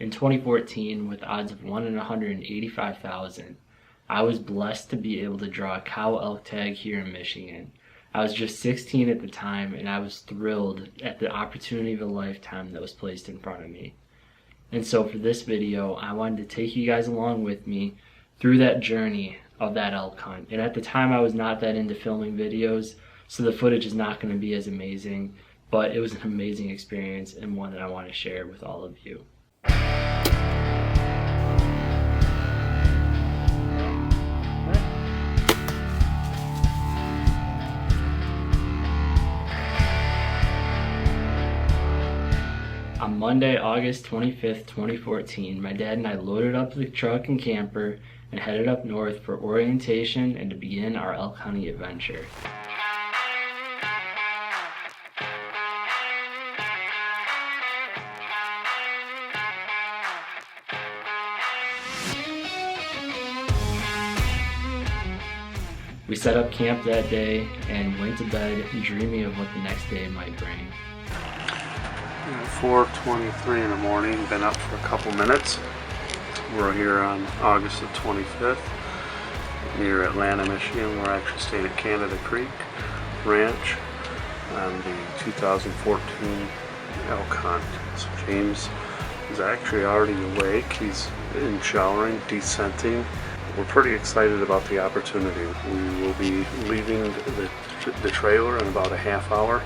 In 2014, with odds of 1 in 185,000, I was blessed to be able to draw a cow elk tag here in Michigan. I was just 16 at the time, and I was thrilled at the opportunity of a lifetime that was placed in front of me. And so for this video, I wanted to take you guys along with me through that journey of that elk hunt. And at the time, I was not that into filming videos, so the footage is not going to be as amazing, but it was an amazing experience and one that I want to share with all of you. On Monday, August 25th, 2014, my dad and I loaded up the truck and camper and headed up north for orientation and to begin our elk hunting adventure. We set up camp that day and went to bed dreaming of what the next day might bring. 4:23 in the morning, been up for a couple minutes. We're here on August the 25th near Atlanta, Michigan. We're actually staying at Canada Creek Ranch on the 2014 elk hunt. So James is actually already awake. He's in showering, descenting. We're pretty excited about the opportunity. We will be leaving the trailer in about a half hour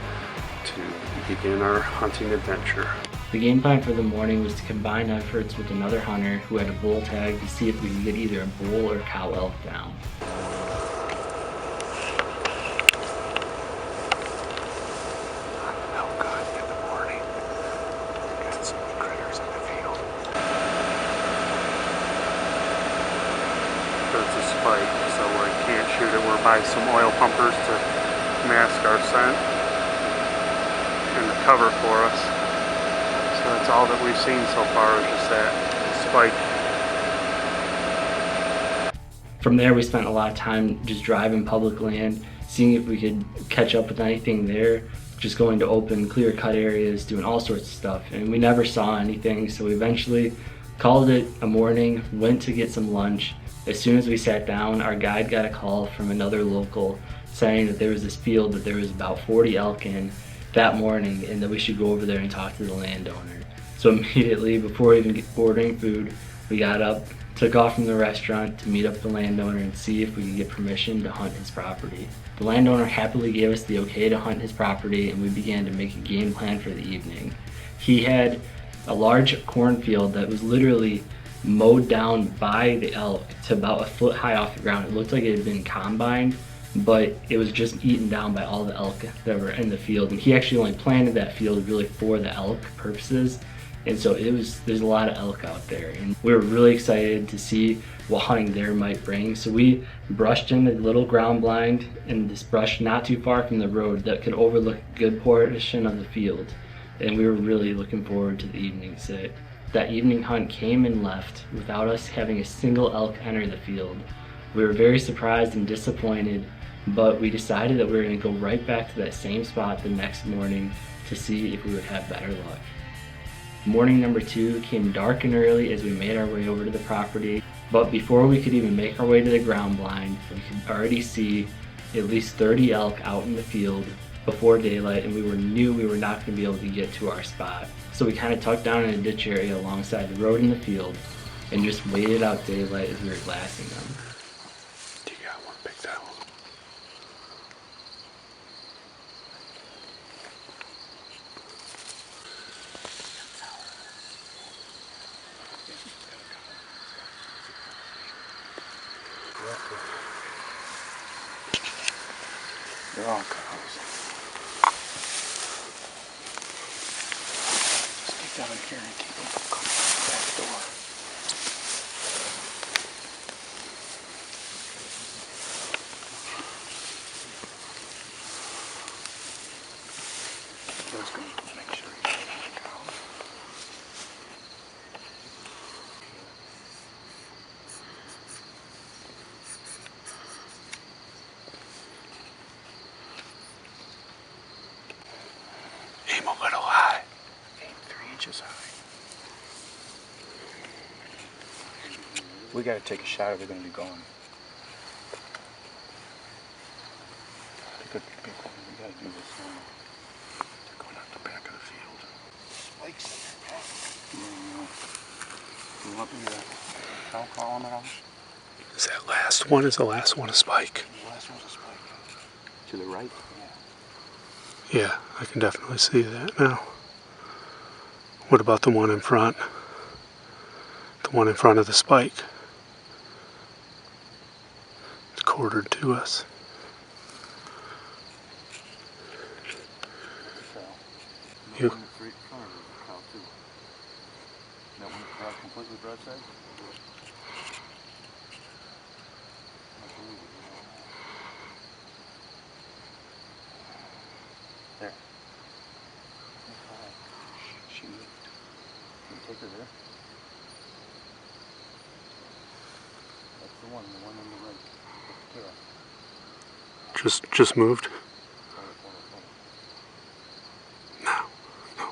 to begin our hunting adventure. The game plan for the morning was to combine efforts with another hunter who had a bull tag to see if we could get either a bull or cow elk down. Elk hunt in the morning. Got some critters in the field. There's a spike, so we can't shoot it. We're by some oil pumpers to mask our scent and the cover for us. So that's all that we've seen so far is just that spike. From there we spent a lot of time just driving public land, seeing if we could catch up with anything there, just going to open clear cut areas, doing all sorts of stuff, and we never saw anything. So we eventually called it a morning, went to get some lunch. As soon as we sat down, our guide got a call from another local saying that there was this field that there was about 40 elk in that morning and that we should go over there and talk to the landowner. So immediately, before even ordering food, we got up, took off from the restaurant to meet up with the landowner and see if we could get permission to hunt his property. The landowner happily gave us the okay to hunt his property, and we began to make a game plan for the evening. He had a large cornfield that was literally mowed down by the elk to about a foot high off the ground. It looked like it had been combined, but it was just eaten down by all the elk that were in the field. And he actually only planted that field really for the elk purposes. And so there's a lot of elk out there. And we were really excited to see what hunting there might bring. So we brushed in a little ground blind and this brush not too far from the road that could overlook a good portion of the field. And we were really looking forward to the evening sit. That evening hunt came and left without us having a single elk enter the field. We were very surprised and disappointed, but we decided that we were going to go right back to that same spot the next morning to see if we would have better luck. Morning number 2 came dark and early as we made our way over to the property, but before we could even make our way to the ground blind, we could already see at least 30 elk out in the field before daylight, and we knew we were not going to be able to get to our spot. So we kind of tucked down in a ditch area alongside the road in the field and just waited out daylight as we were glassing them. Do you got one picked out? They're all cows. Just get down here and keep them from coming out the back door. Just gonna make sure you get on the cows. Aim a little high. Aim 3 inches high. We gotta take a shot or they're gonna be gone. We gotta do this now. They're going out the back of the field. Spikes in there, man. You want me to count column at all? Is that last one? Is the last one a spike? The last one's a spike. To the right? Yeah. Yeah, I can definitely see that now. What about the one in front? The one in front of the spike. It's quartered to us. You. That one in front of the cow too. That one completely broadside? There. She moved. Can you take her there? That's the one on the right. With the tail. Just moved? Hold it. No.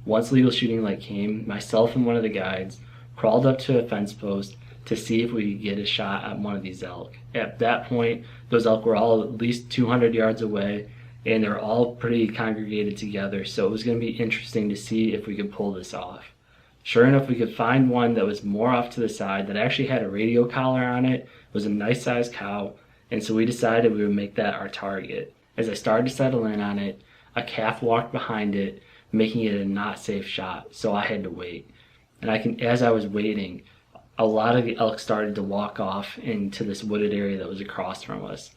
Once legal shooting light came, myself and one of the guides crawled up to a fence post to see if we could get a shot at one of these elk. At that point, those elk were all at least 200 yards away, and they're all pretty congregated together, so it was going to be interesting to see if we could pull this off. Sure enough, we could find one that was more off to the side that actually had a radio collar on it. It was a nice sized cow, and so we decided we would make that our target. As I started to settle in on it, a calf walked behind it, making it a not safe shot, so I had to wait. And as I was waiting, a lot of the elk started to walk off into this wooded area that was across from us.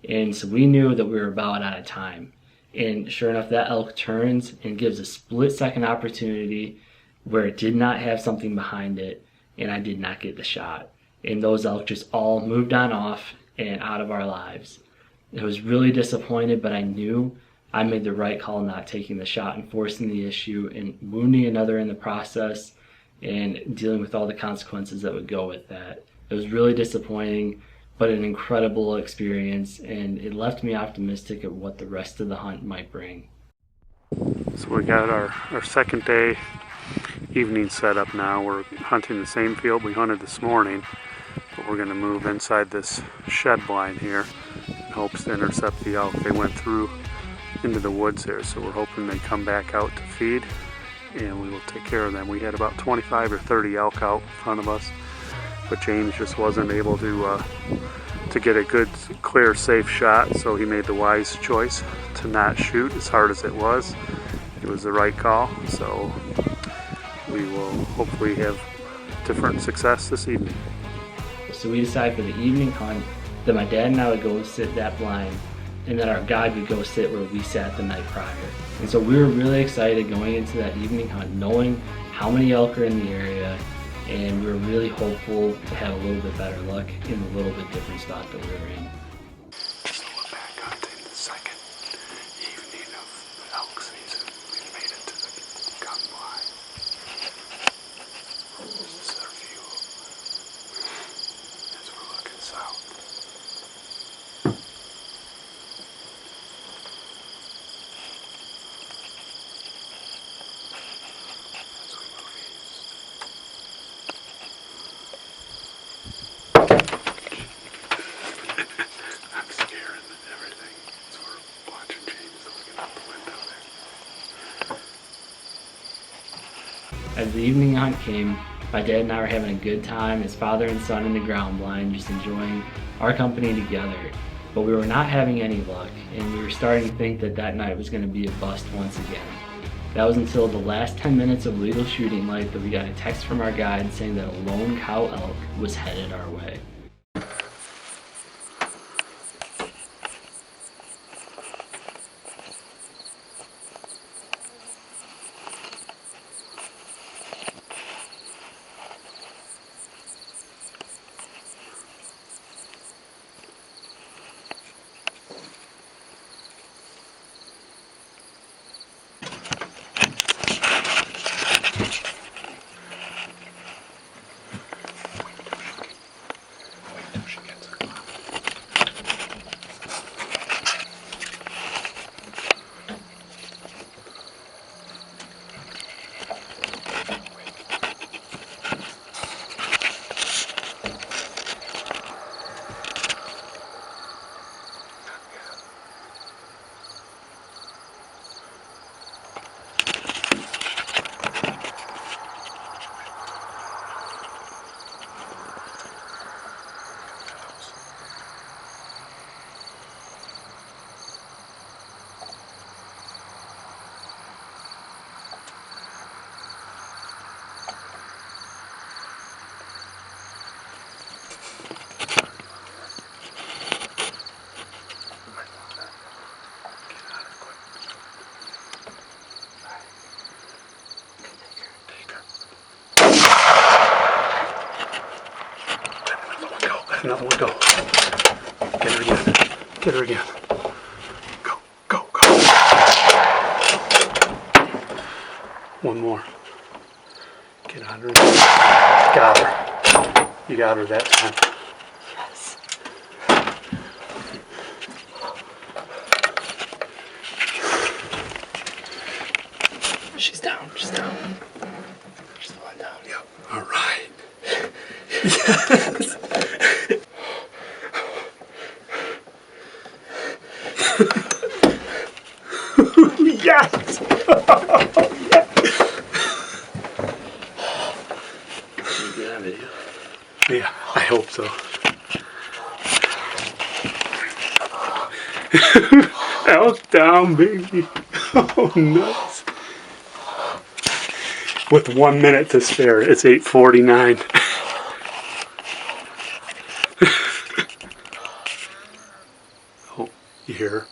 And so we knew that we were about out of time. And sure enough, that elk turns and gives a split-second opportunity where it did not have something behind it, and I did not get the shot. And those elk just all moved on off and out of our lives. I was really disappointed, but I knew I made the right call not taking the shot and forcing the issue and wounding another in the process and dealing with all the consequences that would go with that. It was really disappointing, but an incredible experience, and it left me optimistic of what the rest of the hunt might bring. So we got our second day evening set up now. We're hunting the same field we hunted this morning, but we're going to move inside this shed blind here in hopes to intercept the elk. They went through into the woods there, so we're hoping they come back out to feed and we will take care of them. We had about 25 or 30 elk out in front of us, but James just wasn't able to get a good, clear, safe shot, so he made the wise choice to not shoot as hard as it was. It was the right call, so we will hopefully have different success this evening. So we decided for the evening hunt that my dad and I would go sit that blind, and that our guide would go sit where we sat the night prior. And so we were really excited going into that evening hunt, knowing how many elk are in the area, and we were really hopeful to have a little bit better luck in the little bit different spot that we were in. So we're back hunting the second evening of elk season. We made it to the gun blind. This is our view as we're looking south. I'm scaring everything. So we're watching James looking out the window there. As the evening hunt came, my dad and I were having a good time as father and son in the ground blind, just enjoying our company together. But we were not having any luck, and we were starting to think that night was going to be a bust once again. That was until the last 10 minutes of legal shooting light that we got a text from our guide saying that a lone cow elk was headed our way. Another one, go. Get her again. Get her again. Go, go, go. One more. Get on her. Got her. You got her that time. Yes. She's down. She's down. She's the one down. Yep. All right. Yes. Yes. You get on video? Yeah, I hope so. Elk down, baby. Oh, nuts. With 1 minute to spare, it's 8:49. Oh, you hear her?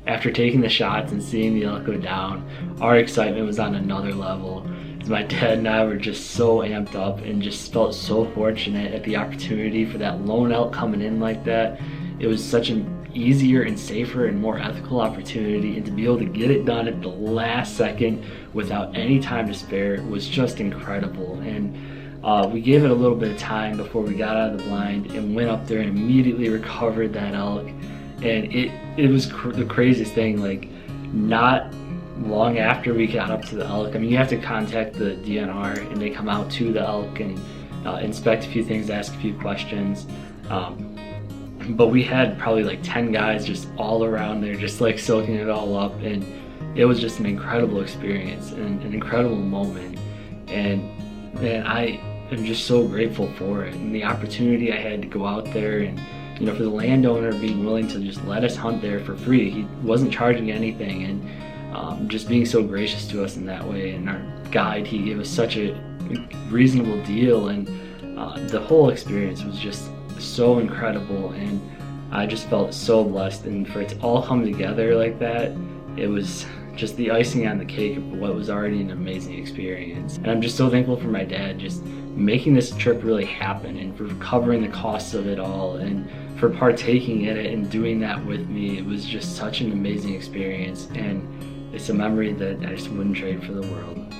After taking the shots and seeing the elk go down, our excitement was on another level. As my dad and I were just so amped up and just felt so fortunate at the opportunity for that lone elk coming in like that. It was such an easier and safer and more ethical opportunity, and to be able to get it done at the last second without any time to spare was just incredible. And we gave it a little bit of time before we got out of the blind and went up there and immediately recovered that elk. And it was the craziest thing. Like, not long after we got up to the elk, I mean, you have to contact the DNR and they come out to the elk and inspect a few things, ask a few questions. But we had probably like 10 guys just all around there, just like soaking it all up, and it was just an incredible experience and an incredible moment. And man, I am just so grateful for it and the opportunity I had to go out there, and you know, for the landowner being willing to just let us hunt there for free. He wasn't charging anything, and just being so gracious to us in that way. And our guide, he gave us such a reasonable deal, and the whole experience was just so incredible, and I just felt so blessed. And for it to all come together like that, it was just the icing on the cake of what was already an amazing experience. And I'm just so thankful for my dad just making this trip really happen, and for covering the costs of it all, and for partaking in it and doing that with me. It was just such an amazing experience, and it's a memory that I just wouldn't trade for the world.